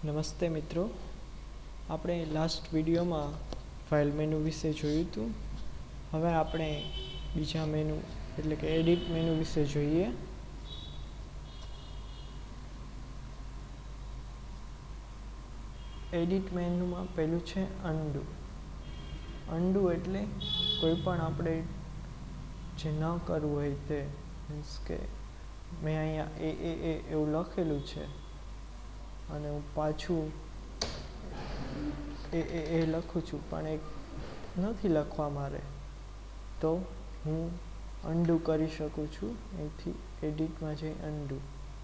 નમસ્તે મિત્રો, આપણે લાસ્ટ વિડીયોમાં ફાઇલ મેનુ વિશે જોયું હતું. હવે આપણે બીજા મેનુ એટલે કે એડિટ મેનુ વિશે જોઈએ. એડિટ મેનુમાં પહેલું છે અનડુ. અનડુ એટલે કોઈ પણ આપણે જે ન કરવું હોય તે, મીન્સ કે મેં અહીંયા એ એવું લખેલું છે અને હું પાછું એ લખું છું, પણ એ નથી લખવા મારે, તો હું અનડુ કરી શકું છું. અહીંથી એડિટમાં જઈ અનડુ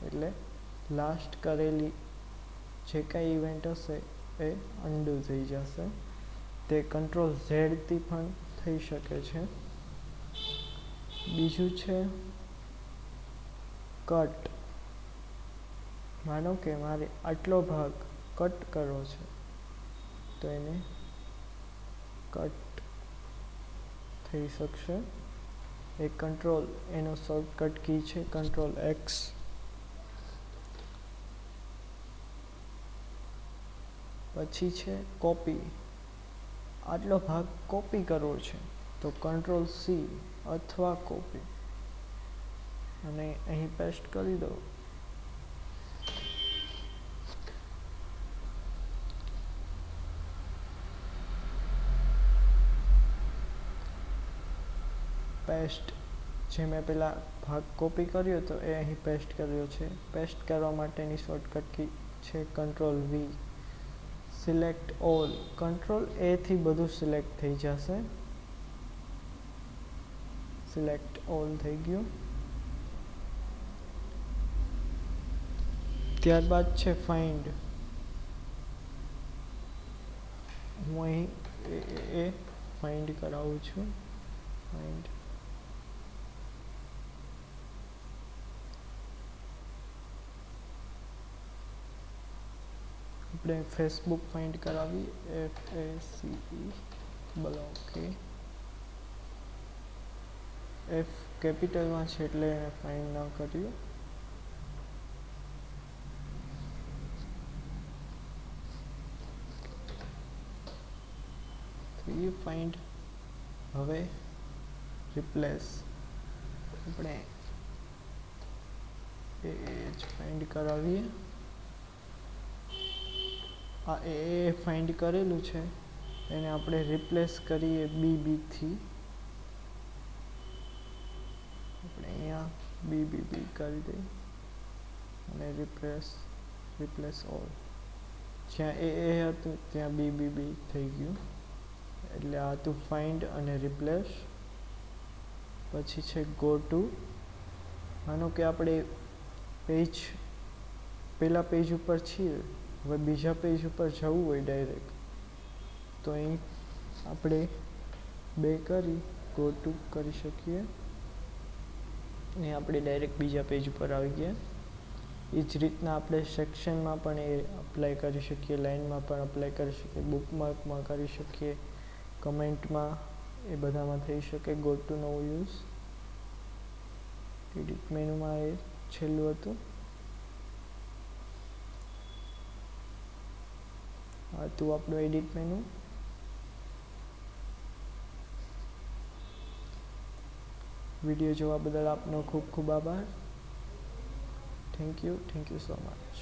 એટલે લાસ્ટ કરેલી જે કાંઈ ઇવેન્ટ હશે એ અનડુ થઈ જશે. તે કંટ્રોલ ઝેડથી પણ થઈ શકે છે. બીજું છે કટ. માનો કે મારે આટલો ભાગ કટ કરવો છે, તો એને કટ થઈ શકશે. એનો શોર્ટકટ કી છે કંટ્રોલ એક્સ. પછી છે કોપી. આટલો ભાગ કોપી કરવો છે તો કંટ્રોલ સી અથવા કોપી, અને અહીં પેસ્ટ કરી દો. પેસ્ટ, જે મેં પહેલાં ભાગ કોપી કર્યો હતો એ અહીં પેસ્ટ કર્યો છે. પેસ્ટ કરવા માટેની શોર્ટકટ કી છે control V. Select all, control એથી બધું સિલેક્ટ થઈ જશે. સિલેક્ટ ઓલ થઈ ગયું. ત્યારબાદ છે ફાઇન્ડ. હું અહીં એ ફાઇન્ડ કરાવું છું. ફાઇન્ડ આપણે ફેસબુક ફાઇન્ડ કરાવી, FACE. એફ કેપિટલમાં છે એટલે એને ફાઇન્ડ ન કર્યું. ફાઇન્ડ. હવે રિપ્લેસ, આપણે એ જ ફાઇન્ડ કરાવીએ. આ એ ફાઇન્ડ કરેલું છે એને આપણે રિપ્લેસ કરીએ બીથી. આપણે અહીંયા બી કરી દઈએ અને રિપ્લેસ ઓલ. જ્યાં એ હતું ત્યાં બી થઈ ગયું. એટલે આ હતું ફાઇન્ડ અને રિપ્લેસ. પછી છે ગો ટુ. માનો કે આપણે પહેલા પેજ ઉપર છીએ, હવે બીજા પેજ ઉપર જવું હોય ડાયરેક્ટ, તો અહીં આપણે ગો ટુ કરી શકીએ. અહીં આપણે ડાયરેક્ટ બીજા પેજ ઉપર આવી ગયા. એ જ રીતના આપણે સેક્શનમાં પણ એ અપ્લાય કરી શકીએ, લાઇનમાં પણ અપ્લાય કરી શકીએ, બુકમાર્કમાં કરી શકીએ, કમેન્ટમાં, એ બધામાં થઈ શકે. ગો ટુનો યુઝ એડિટ મેનુમાં એ છેલ્લું હતું. આ હતું આપણું એડિટ મેનુ. વિડીયો જોવા બદલ આપનો ખૂબ ખૂબ આભાર. Thank you so much.